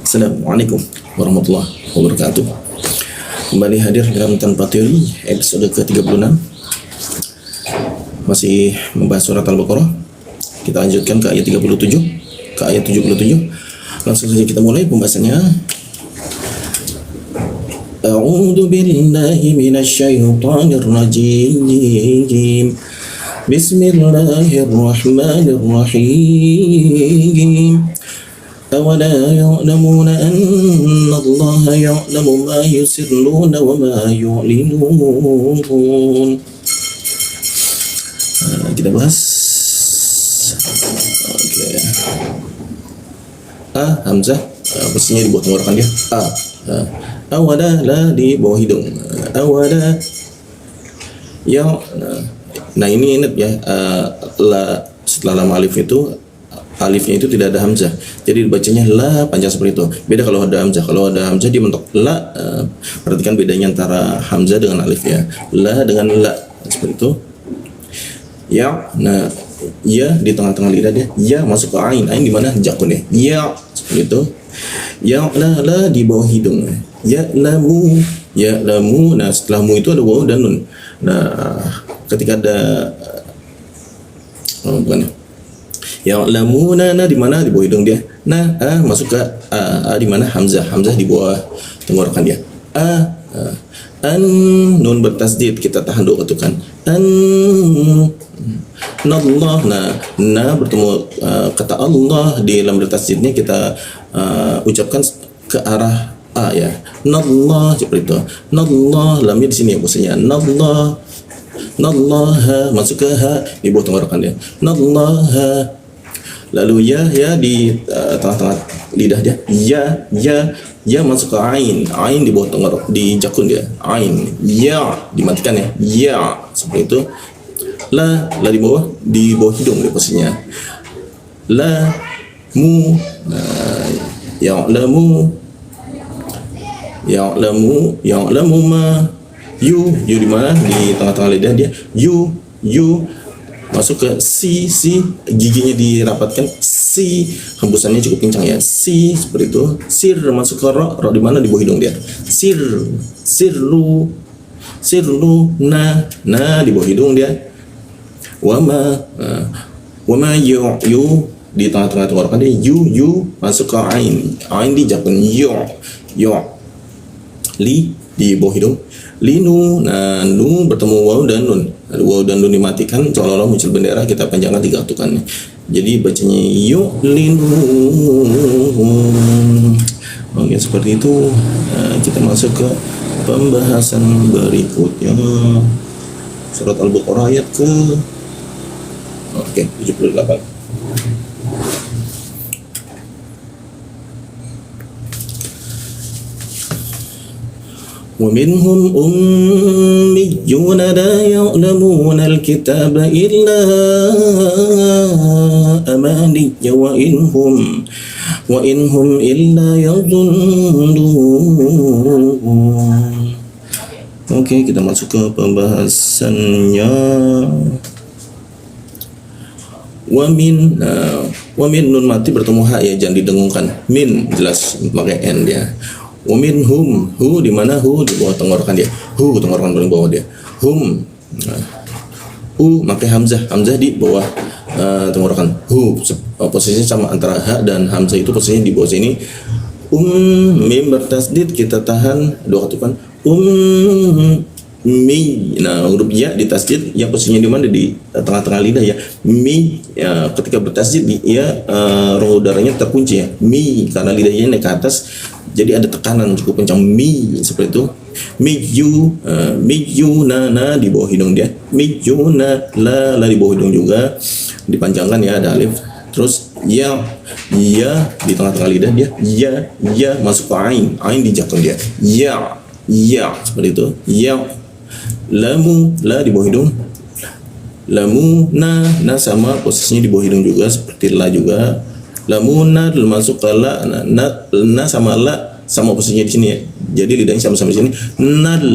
Assalamualaikum warahmatullahi wabarakatuh. Kembali hadir dalam Tanpa Teori episode ke-36. Masih membahas surat Al-Baqarah. Kita lanjutkan ke ayat 37, ke ayat 77. Langsung saja kita mulai pembahasannya. A'udzu billahi minasy syaithanir rajim. Bismillahirrahmanirrahim. أولا يعلمون أن الله يعلم ما يسرون وما يعلنون. Kita bahas. Oke. Hamzah pastinya di bawah tenggorokan dia. Awala la di bawah hidung. Awala ya. Nah ini ingat ya, la setelah lam alif itu alifnya itu tidak ada hamzah, jadi dibacanya la panjang seperti itu. Beda kalau ada hamzah. Kalau ada hamzah dia mentok la. Perhatikan bedanya antara hamzah dengan alif ya. La dengan la seperti itu. Ya, nah ya di tengah-tengah lidah dia. Ya masuk ke ain. Ain di mana? Jakun ya. Ya seperti itu. Ya la di bawah hidung. Ya lamu. Ya lamu. Nah setelah mu itu ada waw dan nun. Nah ketika ada bukan ya lamuna di mana? Di bawah hidung dia. Nah masuk ke di mana? Hamzah. Hamzah di bawah tenggorokan dia. An nun bertasdid, kita tahan dua ketukan. An nallah. Nah bertemu kata Allah di lam bertasdidnya kita ucapkan ke arah a ya. Nallah seperti itu. Nallah, lamnya di sini ya posisinya. Nallah. Nallaha masuk ke ha di bawah tenggorokan dia. Nallaha. Lalu ya di tengah-tengah lidah dia. Ya masuk ke ain. Ain di bawah tenggorok, di jakun dia. Ain. Ya dimatikan ya. Ya seperti itu. La di bawah hidung dia posisinya. La mu. Ya'lamu ma. You di mana? Di tengah-tengah lidah dia. You masuk ke si giginya dirapatkan. Si hembusannya cukup kencang ya. Si seperti itu. Sir masuk ke ro di mana? Di bawah hidung dia. Sirlu nah di bawah hidung dia. Wama you di tengah-tengah tenggorokan dia. You masuk ke ain di jakun. Yo li di bawah hidung. Linu. Nah nu bertemu waw dan nun. Waw dan nun dimatikan seolah-olah muncul bendera, kita panjangkan 3 ketukan. Jadi bacanya linu. Oke seperti itu. Kita masuk ke pembahasan berikutnya. Surat Al-Baqarah ayat ke 78. ومنهم أميون لا يعلمون الكتاب إلا أماني وإن هم إلا يظنون. Oke, kita masuk ke pembahasannya. Wamin nun mati bertemu ha ya, jangan didengungkan. Min jelas pakai n dia. Waminhum, hu di mana? Hu di bawah tenggorokan dia. Hu tenggorokan paling bawah dia. Hum. Pakai hamzah di bawah tenggorokan. Hu posisinya sama antara ha dan hamzah, itu posisinya di bawah sini. Mim bertasdid, kita tahan 2 ketukan. Mi. Nah huruf ya di tasdid, ya posisinya di mana? Di tengah-tengah lidah ya. Mi ya, ketika bertasdid ya rongga udaranya terkunci ya. Mi karena lidahnya naik ke atas, jadi ada tekanan cukup kencang. Mi seperti itu. Miyu na di bawah hidung dia. Miyu la di bawah hidung juga dipanjangkan ya, ada alif. Terus ya di tengah-tengah lidah dia. Ya masuk ke ain di jakun dia. Ya seperti itu. Ya lamu, la di bawah hidung. Lamu na sama posisinya di bawah hidung juga seperti la juga. Lamuna masuk ke la. Na sama la sama posisinya di sini ya. Jadi lidahnya sama-sama di sini. Nal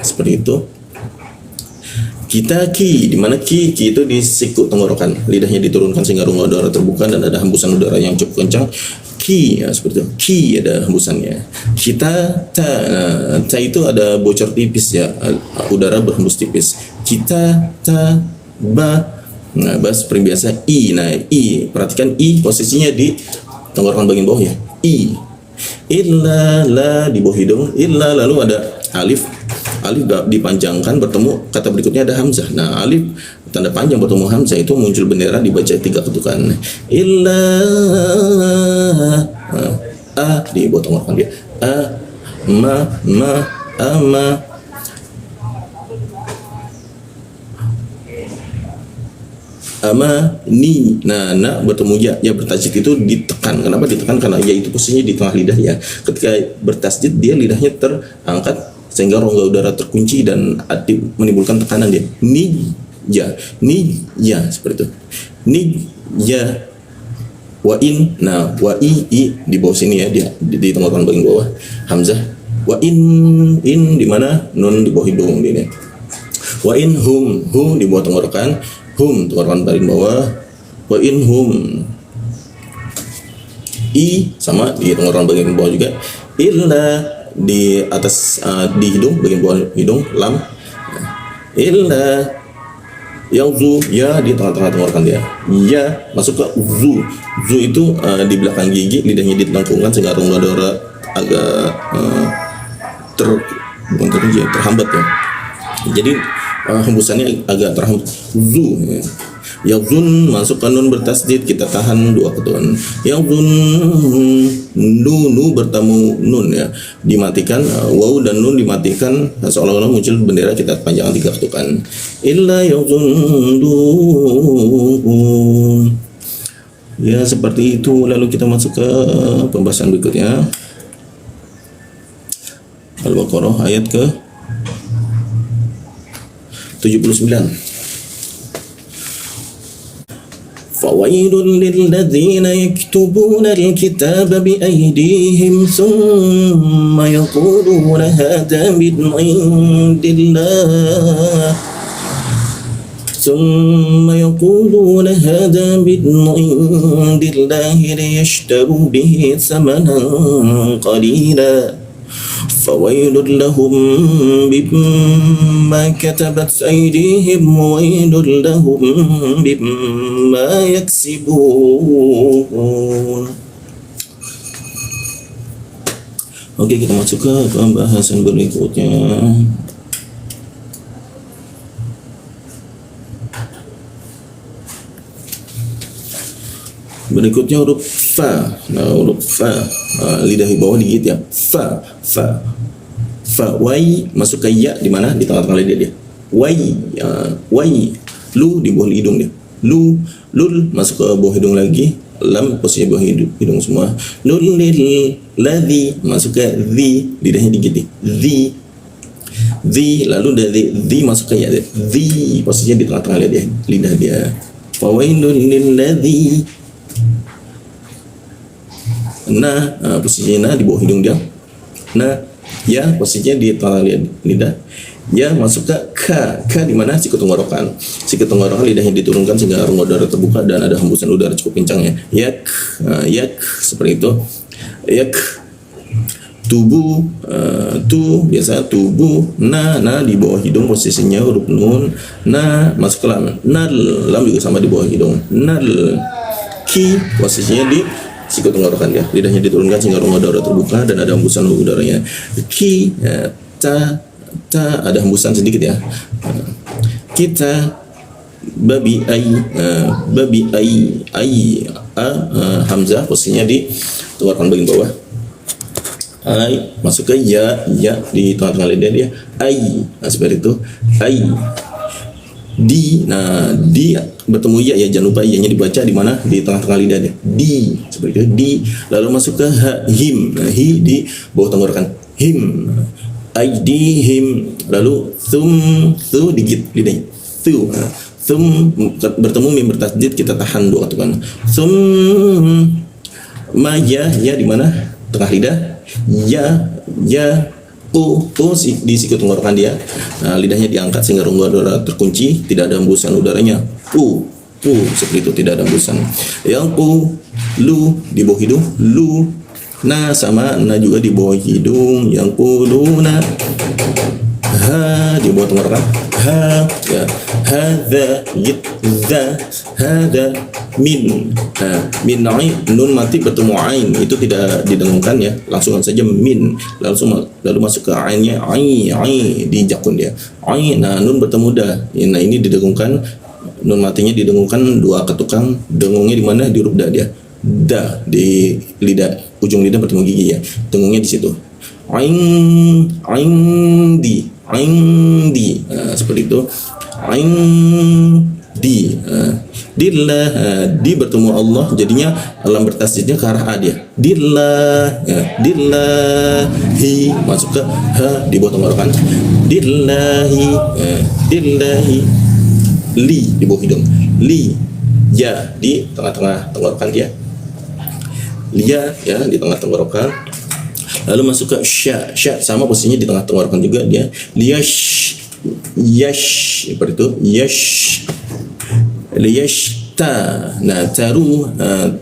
seperti itu. Kita ki, di mana ki itu di siku tenggorokan, lidahnya diturunkan sehingga rongga udara terbuka dan ada hembusan udara yang cukup kencang. ki, ya, seperti itu. Ki ada hembusannya. Kita ta itu ada bocor tipis ya, udara berhembus tipis. Kita ta ba. Nah, seperti biasa i. Nah, i, perhatikan i posisinya di tenggorokan bagian bawah ya. I. Illa la di bawah hidung. Illa lalu ada alif. Alif dipanjangkan bertemu kata berikutnya ada hamzah. Nah, alif tanda panjang bertemu hamzah itu muncul bendera dibaca 3 ketukan. Illa a di bawah tenggorokan dia. Ma ama. Ama ni. Nah, bertemu ya bertasjid itu ditekan. Kenapa ditekan? Karena ya itu posisinya di tengah lidah ya. Ketika bertasjid dia lidahnya terangkat sehingga rongga udara terkunci dan menimbulkan tekanan dia. Ni ya seperti itu. Ni ya wa in. Nah, wa i di bawah sini ya, di tenggorokan bagian bawah hamzah. Wa in di mana? Nun di bawah hidung ini. Wa in hum di bawah tenggorokan. Hum tenggorokan paling bawah. Wa in hum. I sama di tenggorokan bagian bawah juga. Illa di atas di hidung bagian bawah hidung lam. Illa yang zu ya di tengah-tengah tenggorokan dia. Ya masuk ke zu. Zu itu di belakang gigi, lidahnya ditelengkungkan sehingga rongga udara agak terhambat ya. Jadi hembusannya agak terhambat. Zu ya. Yazun masuk ke nun bertasdid, kita tahan 2 ketukan. Yazun nu bertemu nun ya, dimatikan. Waw dan nun dimatikan seolah-olah muncul bendera, kita panjangkan 3 ketukan. Illa yazun ya, seperti itu. Lalu kita masuk ke pembahasan berikutnya. Al-Baqarah ayat ke 79. فويل للذين يكتبون الكتاب بأيديهم ثم يقولون هذا من عند الله ليشتروا به ثمنا قليلا فويل لهم مما كتبت أيديهم وويل لهم مما يكسبون. Oke, kita masuk ke pembahasan berikutnya. Berikutnya huruf fa. Nah, huruf fa lidah di bawah digigit ya. Fa. Wai masuk ke ya di mana? Di tengah-tengah lidah dia. Wai. Lu di bawah hidung dia. Lul masuk ke bawah hidung lagi. Lam posisi bawah hidung semua. Lul ladzi masuk ke zi, lidahnya digigit. Zi lalu dari zi masuk ke ya. Zi posisinya di tengah-tengah lidah dia. Fawailul lil ladzi. Nah, posisinya di bawah hidung dia. Nah, ya posisinya di tengah lidah. Ya masuk ke k di mana? Siku tenggorokan. Siku tenggorokan lidahnya diturunkan sehingga rongga udara terbuka dan ada hembusan udara cukup kencang ya. Yak seperti itu. Yak. Tubuh, tu biasa tubuh. Nah di bawah hidung posisinya huruf nun. Nah masuk ke lam. Lam juga sama di bawah hidung. Ki posisinya di siku tenggorokan ya, lidahnya diturunkan sehingga rongga udara terbuka dan ada hembusan udaranya. Ki ta ada hembusan sedikit ya. Kita babi ai hamzah posisinya di tenggorokan bagian bawah. Ai masuk ke ya di tengah-tengah lidah dia. Ai seperti itu. Ai di bertemu ya jangan lupa nya dibaca di mana? Di tengah-tengah lidah dia. Di seperti itu. Di lalu masuk ke him. Hi di bawah tenggorokan. Him. Aidihim. Lalu thu digigit lidahnya. Bertemu mim bertasdid, kita tahan 2 ketukan. Ya di mana? Tengah lidah. Ya di siku tenggorokan dia. Nah, lidahnya diangkat sehingga rongga udara terkunci, tidak ada hembusan udaranya. Seperti itu, tidak ada hembusan. Yang lu di bawah hidung, lu. Na sama na juga di bawah hidung. Yang kuluna, ha di bawah tenggorokan, ha ya. Hadza za, hada min. Nah, min ain, nun mati bertemu ain itu tidak didengungkan ya, langsung saja min, lalu masuk ke ainnya, ai di jakun dia. Ain, nah nun bertemu da. Nah ini didengungkan, nun matinya didengungkan dua ketukan, dengungnya di mana? Di huruf da dia. Da di lidah, ujung lidah bertemu gigi ya, dengungnya di situ. Ain di, nah, seperti itu. Ain di, dillah, di bertemu Allah, jadinya lam bertasydidnya ke arah a dia. Dillah, dillahi, masuk ke ha di bawah tenggorokan. Dillahi, dillahi, li di bawah hidung, li, ya di tengah-tengah tenggorokan dia. Lia ya di tengah tenggorokan, lalu masuk ke sya sama posisinya di tengah tenggorokan juga dia. Liyash, yash seperti itu, yash, liyashta. Nah taru,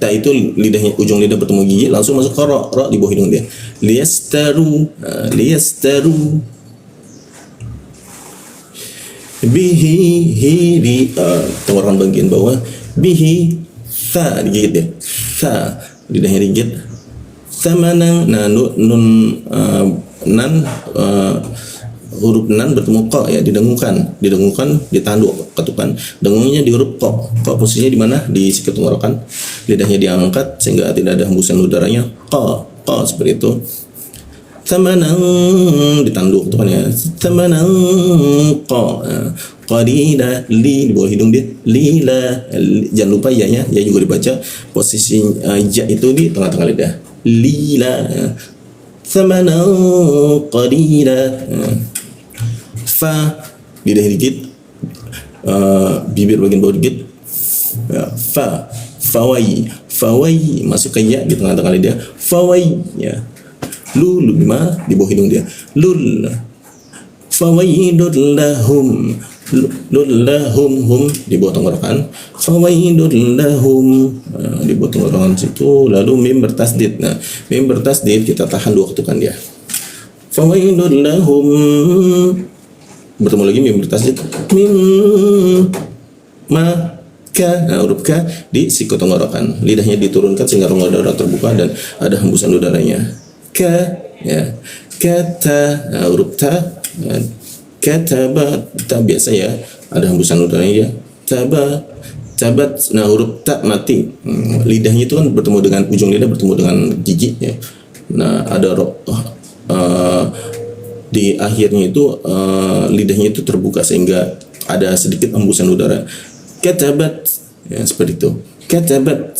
ta itu lidahnya, ujung lidah bertemu gigi, langsung masuk ke ro di bawah hidung dia. Liyastaru, liyastaru. Bihi, hi di tenggorokan bagian bawah. Bihi, tha digigit ya, tha lidahnya digigit. Samanan, nah nun nan, huruf nan bertemu ko ya, didengungkan, ditahan dua ketukan, dengungnya di huruf ko posisinya di mana? Di sikit tenggorokan, lidahnya diangkat sehingga tidak ada hembusan udaranya. Ko seperti itu. Samanan ditahan dua ketukan ya. Samanan ko, qalila, li di bawah hidung dia, lila. Jangan lupa ya juga dibaca posisi ya itu di tengah-tengah lidah, lila. Thamanan qalila, fa lidah dikit, bibir bagian bawah dikit, fa, fawai masuk ke ya di tengah-tengah lidah, fawai ya. Lul di mana? Di bawah hidung dia, lul. Fawaidul lahum, hum di bawah tenggorokan, fawaidul lahum di bawah tenggorokan situ. Lalu mim bertasdid. Nah, mim bertasdid kita tahan dua ketukan dia. Fawaidul lahum, bertemu lagi mim bertasdid. Mim ma ka, nah huruf ka di siku tenggorokan, lidahnya diturunkan sehingga rongga udara terbuka dan ada hembusan udaranya. Ka ya, kata, nah, huruf ta. Katabat, tak biasa ya, ada hembusan udaranya ya. Tabat, nah huruf tak mati, lidahnya itu kan bertemu dengan ujung lidah bertemu dengan gigi ya. Nah ada di akhirnya itu lidahnya itu terbuka sehingga ada sedikit hembusan udara. Katabat ya, seperti itu. Katabat.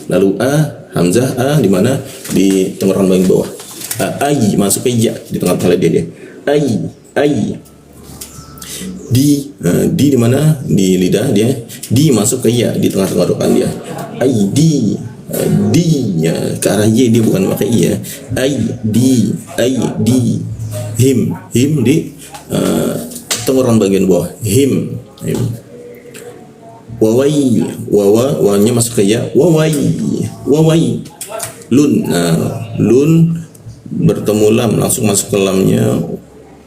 Lalu hamzah di mana? Di tenggorokan bagian bawah. Ai masuk ke ya di tengah-tengah dia. Ai di mana? Di lidah dia. Di masuk ke ya di tengah tenggorokan dia. Di ya ke arah y dia, bukan pakai i ya. Di him di tenggorokan bagian bawah, him. Wawanya masuk ke ya, wawai. Lun, nah lun bertemu lam, langsung masuk ke lamnya.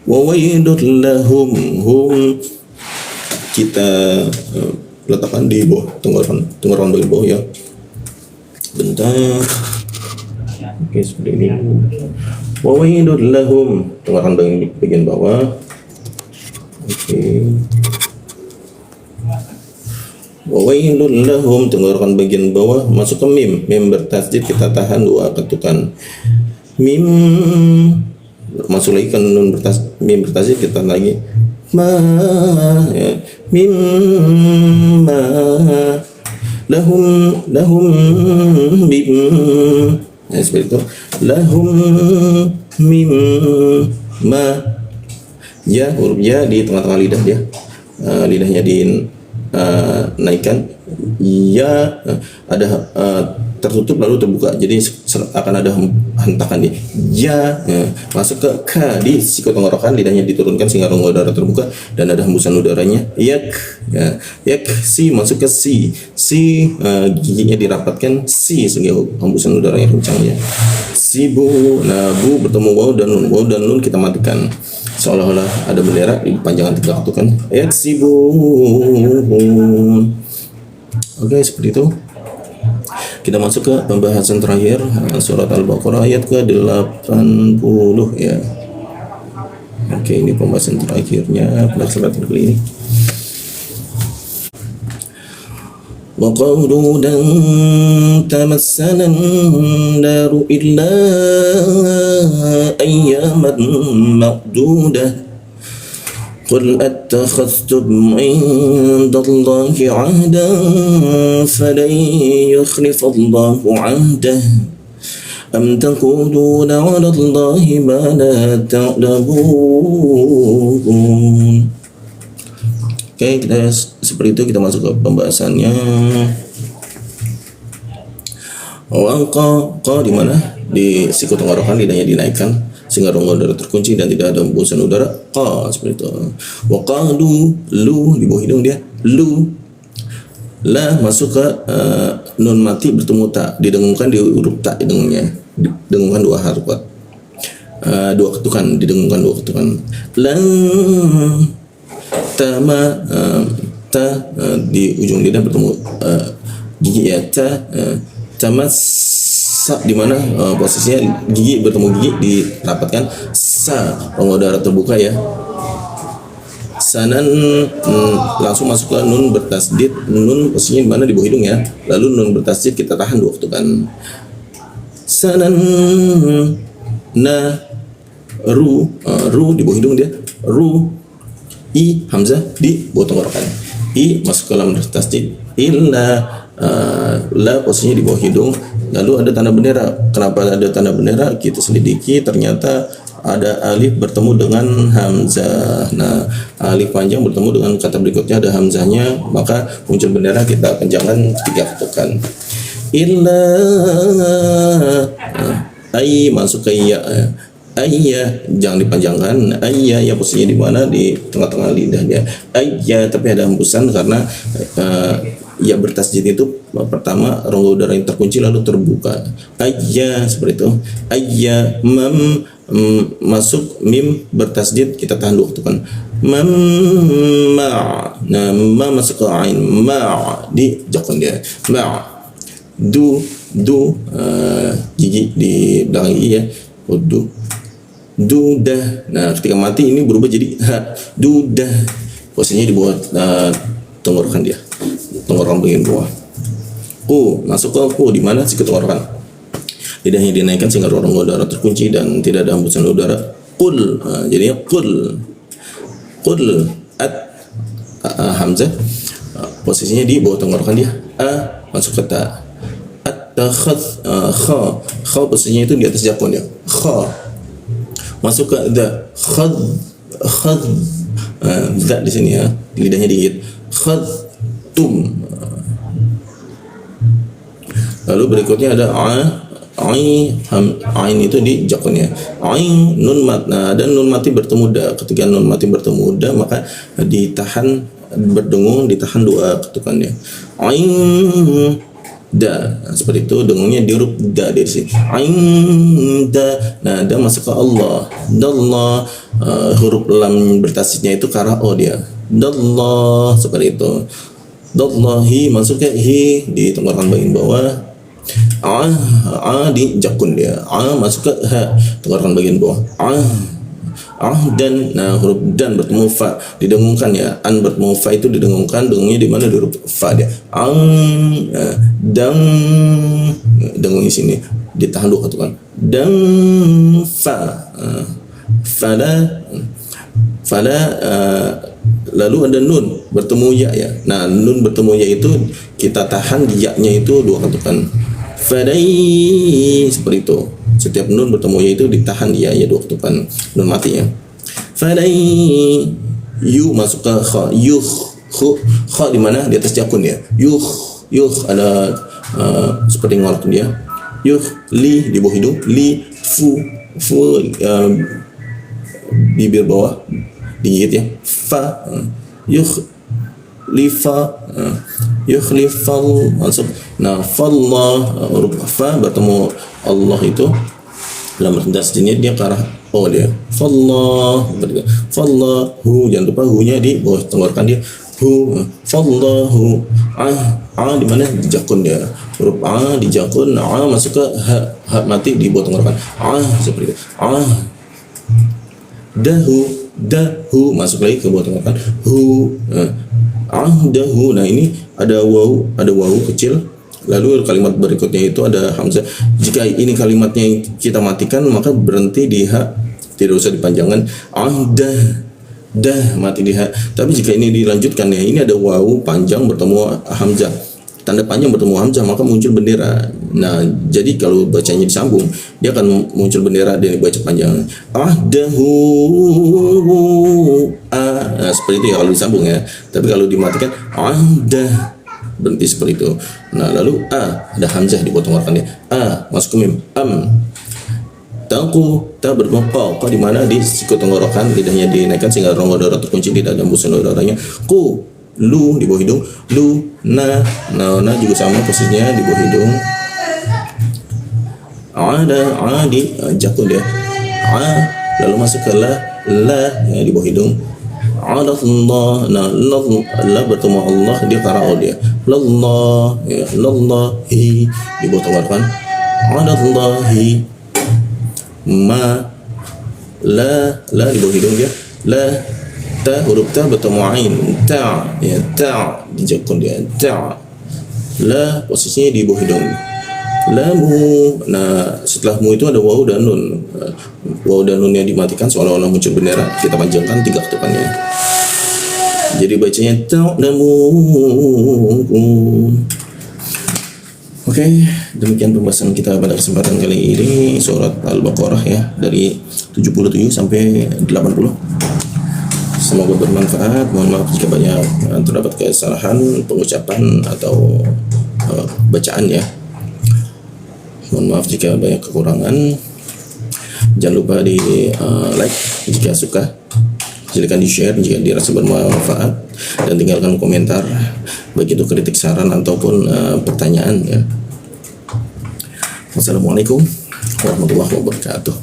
Wawaidul lahum, hum kita letakkan di bawah tenggorokan bagian bawah ya. Bentar. Oke, seperti ini. Wawaidul lahum, tenggorokan bagian bawah. Oke. Wawaidul lahum, tenggorokan bagian bawah, masuk ke mim bertasydid, kita tahan dua ketukan. Mim masuk lagi ke nun mim bertasydid, kita lagi ma ya. Mim ma lahum bim ya, seperti itu. Lahum mim ma ya, huruf ya di tengah-tengah lidah dia, lidahnya dinaikkan ya, ada tertutup lalu terbuka, jadi akan ada hentakan dia. Ya, masuk ke ka di siku tenggorokan, lidahnya diturunkan sehingga rongga udara terbuka dan ada hembusan udaranya. Yak, yak si masuk ke si giginya dirapatkan si sehingga hembusan udaranya kencang ya. Si bu, nah bu bertemu waw dan nun kita matikan seolah-olah ada bendera di panjangan 3 ketukan. Yak si bu. Oke, seperti itu. Kita masuk ke pembahasan terakhir, surat Al-Baqarah ayat ke-80 ya. Oke, ini pembahasan terakhirnya pada surat kali ini. Wa qawlu lan tamassana an-naru illa ayyaman ma'dudah. قل أتخذتم عند الله عهدا فلن يخلف الله عهده أم تقولون على الله ما لا تعلمون. Oke, kita seperti itu kita masuk ke pembahasannya. Qa di mana? Di siku tenggorokan, lidahnya dinaikkan sehingga rongga udara terkunci dan tidak ada hembusan udara. Qa seperti itu. Wa qalu lu di bawah hidung dia. Lu la masuk ke nun mati bertemu ta, didengungkan di huruf ta hidungnya. Didengungkan 2 harakat. 2 ketukan, didengungkan 2 ketukan. Lan tama ta di ujung lidah bertemu gigi ya ta tamas di mana posisinya gigi bertemu gigi dirapatkan sa, rongga udara terbuka ya. Sanan langsung masuk ke nun bertasdid, nun posisinya di mana di bawah hidung ya. Lalu nun bertasdid kita tahan 2 ketukan. Sanan na ru di bawah hidung dia. Ru i hamzah di bawah tenggorokan. I masuk ke dalam tasdid. Illa la posisinya di bawah hidung. Lalu ada tanda bendera. Kenapa ada tanda bendera? Kita selidiki, ternyata ada alif bertemu dengan hamzah. Nah, alif panjang bertemu dengan kata berikutnya ada hamzahnya, maka muncul bendera, kita kencangkan 3 ketukan. Illa ay masuk ke ya. Ayya jangan dipanjangkan. Ayya ya posisinya di mana? Di tengah-tengah lidah dia. Ayya tapi ada hembusan karena ya bertasjid itu pertama rongga udara yang terkunci lalu terbuka. Ayya seperti itu. Ayya masuk mim bertasjid kita tahan 2 ketukan. Ma nah ma masuk ke ain ma di jakun dia. Ma du gigi di belakang gigi ya. Dudah. Nah, ketika mati ini berubah jadi ha. Dudah. Posisinya di bawah tenggorokan dia. Tenggorokan bagian bawah. Masuk ke di mana sih tenggorokan? Lidahnya dinaikkan sehingga rongga udara terkunci dan tidak ada hembusan udara. Jadinya qul at hamzah posisinya di bawah tenggorokan dia. Masuk ke ta. At-takhadz kha posisinya itu di atas jakun ya. Kha masuk ke da. Khad za di sini ya, lidahnya digigit. Khadtum. Lalu berikutnya ada ain itu di jakunnya. Ain nun mat. Nah, dan nun mati bertemu da. Ketika nun mati bertemu da maka ditahan berdengung, ditahan 2 ketukannya. Ain da. Nah, seperti itu dengungnya di huruf da di sini. Ain da. Nah, da masuk ke Allah. Dallah huruf lam bertasdidnya itu ke arah o dia. Dallah seperti itu. Dallahi masuk ke hi di tenggorokan bagian bawah. Di jakun dia. Masuk ke ha tenggorokan bagian bawah. Dan nah huruf dan bertemu fa didengungkan ya. An bertemu fa itu didengungkan, dengungnya di mana? Di huruf fa dia. Dan dengungnya sini ditahan 2 ketukan. Dan fa fala lalu ada nun bertemu ya. Nah, nun bertemu ya itu kita tahan di ya-nya itu 2 ketukan. Fadai seperti itu. Setiap nun bertemu ya itu ditahan di ya 2 ketukan nun matinya. Fadai yu masuk ke kha. Kha di mana? Di atas jakun ya. ada seperti ngolak dia. Li di bawah hidung, li fu bibir bawah digigit ya. Fa yukhlifal masuk. Nah, fallah huruf fa bertemu Allah itu dalam rendah jenis dia ke arah oh dia. Fallahu, jangan lupa hu-nya di bawah tenggorokan dia. Fallahu di mana jakun dia, huruf a di jakun, masuk ke ha mati di bawah tenggorokan, seperti itu. Dahu masuk lagi ke bawah tenggorokan, dahu. Nah ini ada wawu kecil, lalu kalimat berikutnya itu ada hamzah. Jika ini kalimatnya kita matikan maka berhenti di ha, tidak usah dipanjangkan. Dah mati di ha. Tapi jika ini dilanjutkan ya, ini ada wawu panjang bertemu hamzah, tanda panjang bertemu hamzah, maka muncul bendera. Nah, jadi kalau bacanya disambung, dia akan muncul bendera dan dibaca panjang. Nah, seperti itu ya kalau disambung ya. Tapi kalau dimatikan, berhenti seperti itu. Nah, lalu ada hamzah di bawah tenggorokannya. Masuk ke mim. Ta bertemu kok di mana di siku tenggorokan, lidahnya dinaikkan sehingga rongga udara terkunci, tidak ada hembusan udaranya. Lu di bawah hidung, na juga sama posisinya di bawah hidung. Ada di jakun dia. Lalu masuk ke la ya, di bawah hidung. Allah, nah la bertemu Allah dia karao dia. Lallah ya, lallahi di bawah tenggorokan. Adallahi la di bawah hidung dia. La huruf ta bertemu ain, ta di jakun dia. La posisinya di bawah hidung. Lamu. Nah setelah mu itu ada wawu dan nun. Wawu dan nunnya dimatikan seolah-olah muncul bendera, kita panjangkan 3 ketukannya. Jadi bacanya ta'lamu. Oke, demikian pembahasan kita pada kesempatan kali ini surat Al-Baqarah ya, dari 77 sampai 80. Semoga bermanfaat. Mohon maaf jika banyak terdapat kesalahan pengucapan atau bacaan ya. Mohon maaf jika banyak kekurangan. Jangan lupa di like jika suka, silakan di share jika dirasa bermanfaat, dan tinggalkan komentar baik itu kritik, saran ataupun pertanyaan ya. Wassalamualaikum warahmatullahi wabarakatuh.